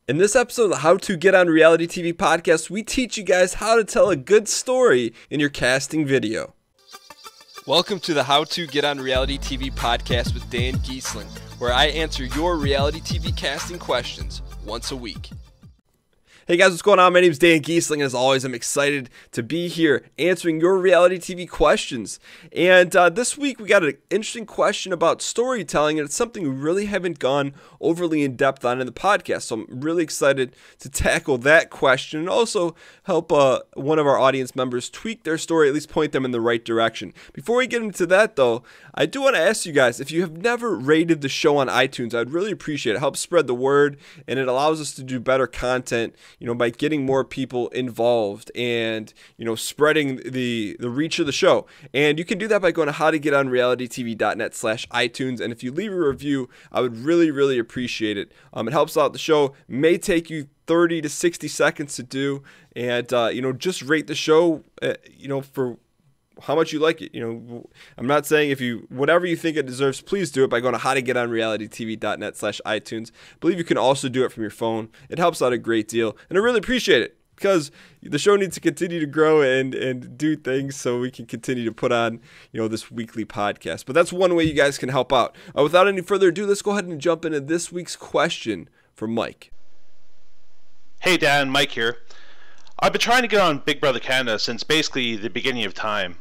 In this episode of the How to Get on Reality TV podcast, we teach you guys how to tell a good story in your casting video. Welcome to the How to Get on Reality TV podcast with Dan Giesling, where I answer your reality TV casting questions once a week. Hey guys, what's going on? My name is Dan Giesling, and as always, I'm excited to be here answering your reality TV questions. And this week, we got an interesting question about storytelling, and it's something we really haven't gone overly in depth on in the podcast. So I'm really excited to tackle that question and also help one of our audience members tweak their story, at least point them in the right direction. Before we get into that, though, I do want to ask you guys, if you have never rated the show on iTunes, I'd really appreciate it. It helps spread the word, and it allows us to do better content, by getting more people involved and, spreading the reach of the show. And you can do that by going to howtogetonrealitytv.net/iTunes. And if you leave a review, I would really, really appreciate it. It helps out the show. It may take you 30 to 60 seconds to do. And, just rate the show, for how much you like it. I'm not saying whatever you think it deserves, please do it by going to howtogetonrealitytv.net/iTunes. I believe you can also do it from your phone. It helps out a great deal, and I really appreciate it because the show needs to continue to grow and do things so we can continue to put on, this weekly podcast. But that's one way you guys can help out. Without any further ado, let's go ahead and jump into this week's question from Mike. Hey Dan, Mike here. I've been trying to get on Big Brother Canada since basically the beginning of time.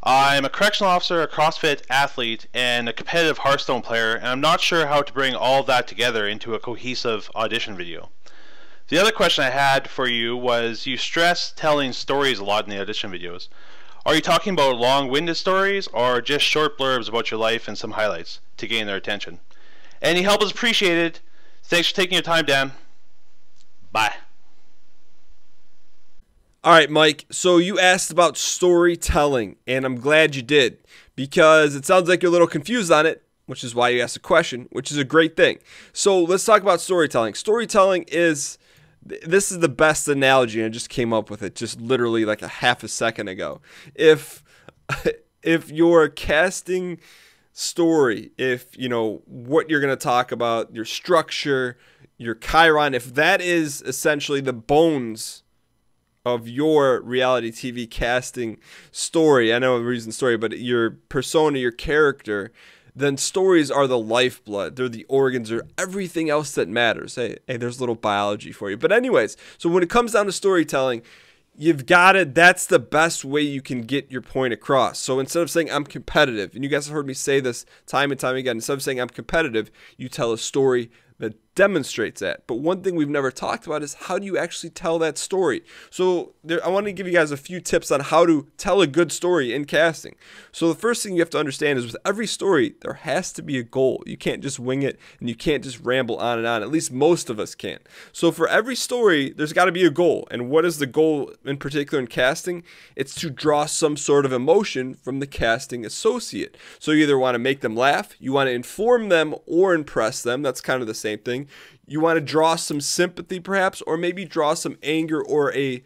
I'm a correctional officer, a CrossFit athlete, and a competitive Hearthstone player, and I'm not sure how to bring all of that together into a cohesive audition video. The other question I had for you was, you stress telling stories a lot in the audition videos. Are you talking about long-winded stories, or just short blurbs about your life and some highlights to gain their attention? Any help is appreciated. Thanks for taking your time, Dan. Bye. All right, Mike, so you asked about storytelling, and I'm glad you did, because it sounds like you're a little confused on it, which is why you asked the question, which is a great thing. So let's talk about storytelling. Storytelling this is the best analogy, and I just came up with it just literally like a half a second ago. If your casting story, if, what you're going to talk about, your structure, your Chiron, if that is essentially the bones of your reality TV casting story, I know I'm using story, but your persona, your character, then stories are the lifeblood. They're the organs, they're everything else that matters. Hey, there's a little biology for you. But anyways, so when it comes down to storytelling, you've got it. That's the best way you can get your point across. So instead of saying I'm competitive, and you guys have heard me say this time and time again, instead of saying I'm competitive, you tell a story that demonstrates that. But one thing we've never talked about is, how do you actually tell that story? So I want to give you guys a few tips on how to tell a good story in casting. So the first thing you have to understand is, with every story, there has to be a goal. You can't just wing it, and you can't just ramble on and on. At least most of us can't. So for every story, there's got to be a goal. And what is the goal in particular in casting? It's to draw some sort of emotion from the casting associate. So you either want to make them laugh, you want to inform them, or impress them. That's kind of the same thing. You want to draw some sympathy perhaps, or maybe draw some anger or a,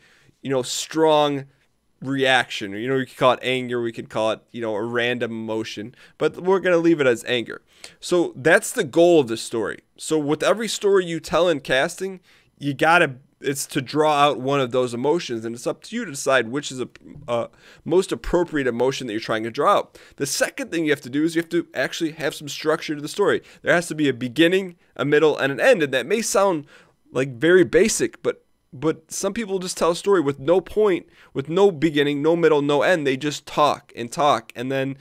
strong reaction. We could call it anger, we could call it, a random emotion, but we're going to leave it as anger. So that's the goal of the story. So with every story you tell in casting, it's to draw out one of those emotions, and it's up to you to decide which is a most appropriate emotion that you're trying to draw out. The second thing you have to do is you have to actually have some structure to the story. There has to be a beginning, a middle, and an end, and that may sound like very basic, but some people just tell a story with no point, with no beginning, no middle, no end. They just talk, and then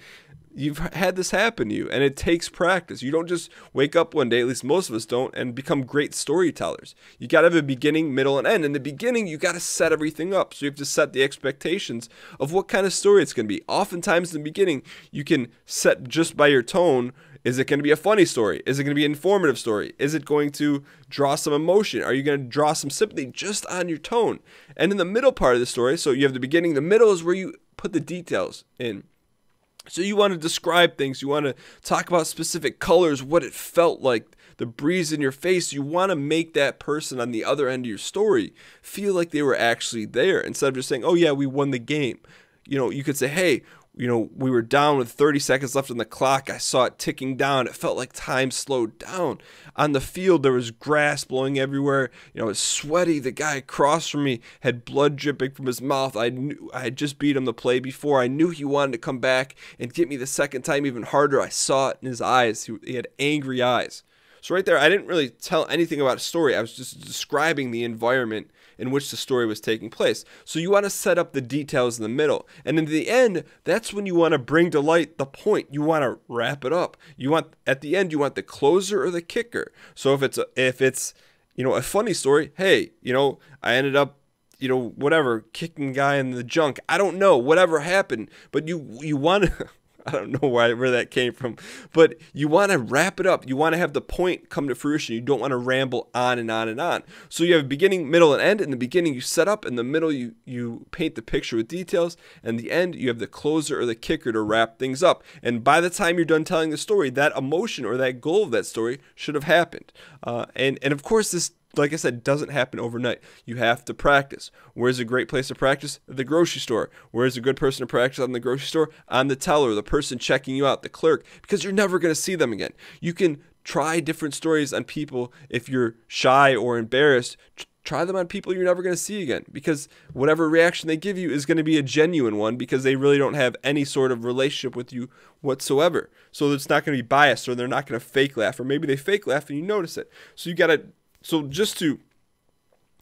you've had this happen to you, and it takes practice. You don't just wake up one day, at least most of us don't, and become great storytellers. You got to have a beginning, middle, and end. In the beginning, you got to set everything up. So you have to set the expectations of what kind of story it's going to be. Oftentimes in the beginning, you can set just by your tone. Is it going to be a funny story? Is it going to be an informative story? Is it going to draw some emotion? Are you going to draw some sympathy just on your tone? And in the middle part of the story, so you have the beginning, the middle is where you put the details in. So you want to describe things. You want to talk about specific colors, what it felt like, the breeze in your face. You want to make that person on the other end of your story feel like they were actually there, instead of just saying, oh yeah, we won the game. You could say, hey, we were down with 30 seconds left on the clock. I saw it ticking down. It felt like time slowed down. On the field, there was grass blowing everywhere. It was sweaty. The guy across from me had blood dripping from his mouth. I knew I had just beat him the play before. I knew he wanted to come back and get me the second time even harder. I saw it in his eyes. He had angry eyes. So right there, I didn't really tell anything about a story. I was just describing the environment in which the story was taking place. So you want to set up the details in the middle. And in the end, that's when you want to bring to light the point. You want to wrap it up. At the end, you want the closer or the kicker. So if it's a funny story, hey, I ended up whatever, kicking a guy in the junk. I don't know, whatever happened, but you want to I don't know where that came from, but you want to wrap it up. You want to have the point come to fruition. You don't want to ramble on and on and on. So you have beginning, middle, and end. In the beginning, you set up. In the middle, you paint the picture with details. And the end, you have the closer or the kicker to wrap things up. And by the time you're done telling the story, that emotion or that goal of that story should have happened. And of course, this, like I said, doesn't happen overnight. You have to practice. Where's a great place to practice? The grocery store. Where's a good person to practice on the grocery store? On the teller, the person checking you out, the clerk, because you're never going to see them again. You can try different stories on people if you're shy or embarrassed. Try them on people you're never going to see again, because whatever reaction they give you is going to be a genuine one, because they really don't have any sort of relationship with you whatsoever. So it's not going to be biased, or they're not going to fake laugh, or maybe they fake laugh and you notice it. So just to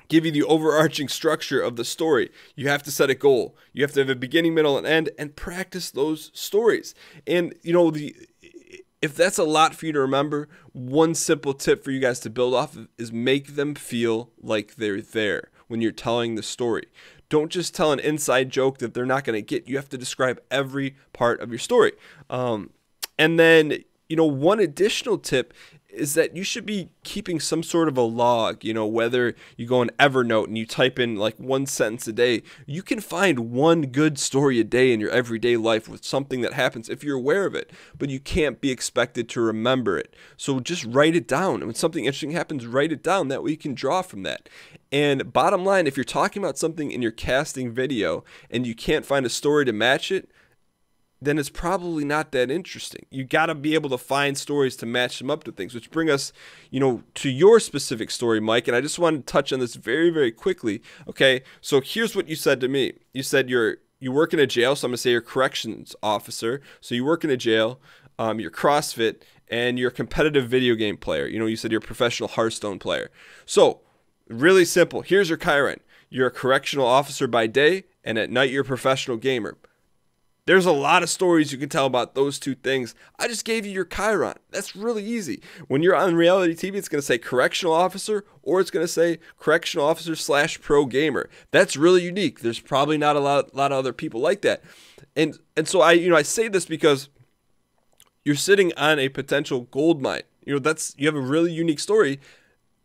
give you the overarching structure of the story, you have to set a goal. You have to have a beginning, middle, and end, and practice those stories. And if that's a lot for you to remember, one simple tip for you guys to build off of is make them feel like they're there when you're telling the story. Don't just tell an inside joke that they're not going to get. You have to describe every part of your story. And then, one additional tip is that you should be keeping some sort of a log, whether you go on Evernote and you type in like one sentence a day. You can find one good story a day in your everyday life with something that happens if you're aware of it, but you can't be expected to remember it. So just write it down. And when something interesting happens, write it down. That way you can draw from that. And bottom line, if you're talking about something in your casting video and you can't find a story to match it, then it's probably not that interesting. You got to be able to find stories to match them up to things, which bring us, to your specific story, Mike. And I just wanted to touch on this very, very quickly. Okay, so here's what you said to me. You said you work in a jail, so I'm going to say you're a corrections officer. So you work in a jail, you're CrossFit, and you're a competitive video game player. You said you're a professional Hearthstone player. So really simple. Here's your Chiron. You're a correctional officer by day, and at night you're a professional gamer. There's a lot of stories you can tell about those two things. I just gave you your Chiron. That's really easy. When you're on reality TV, it's going to say correctional officer, or it's going to say correctional officer / pro gamer. That's really unique. There's probably not a lot of other people like that. And so I say this because you're sitting on a potential gold mine. You have a really unique story.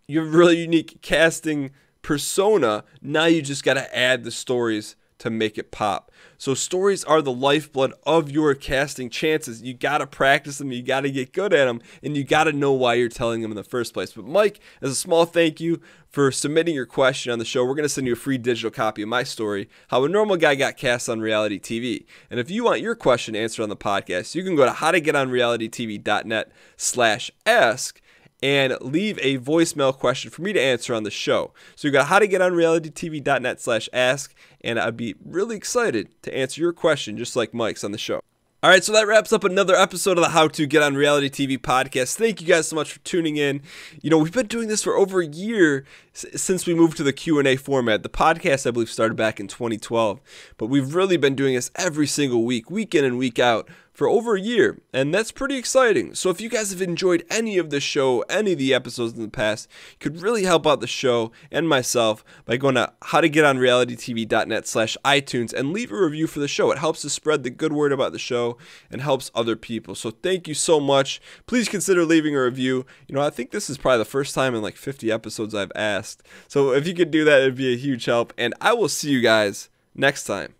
You have a really unique casting persona. Now you just got to add the stories to make it pop. So stories are the lifeblood of your casting chances. You got to practice them, you got to get good at them, and you got to know why you're telling them in the first place. But Mike, as a small thank you for submitting your question on the show, we're going to send you a free digital copy of my story, How a Normal Guy Got Cast on Reality TV. And if you want your question answered on the podcast, you can go to howtogetonrealitytv.net/ask and leave a voicemail question for me to answer on the show. So you got howtogetonrealitytv.net/ask, and I'd be really excited to answer your question just like Mike's on the show. All right, so that wraps up another episode of the How to Get on Reality TV podcast. Thank you guys so much for tuning in. We've been doing this for over a year since we moved to the Q&A format. The podcast, I believe, started back in 2012, but we've really been doing this every single week, week in and week out, for over a year, and that's pretty exciting. So if you guys have enjoyed any of the show, any of the episodes in the past, you could really help out the show and myself by going to howtogetonrealitytv.net/iTunes and leave a review for the show. It helps to spread the good word about the show and helps other people. So thank you so much. Please consider leaving a review. I think this is probably the first time in like 50 episodes I've asked. So if you could do that, it'd be a huge help. And I will see you guys next time.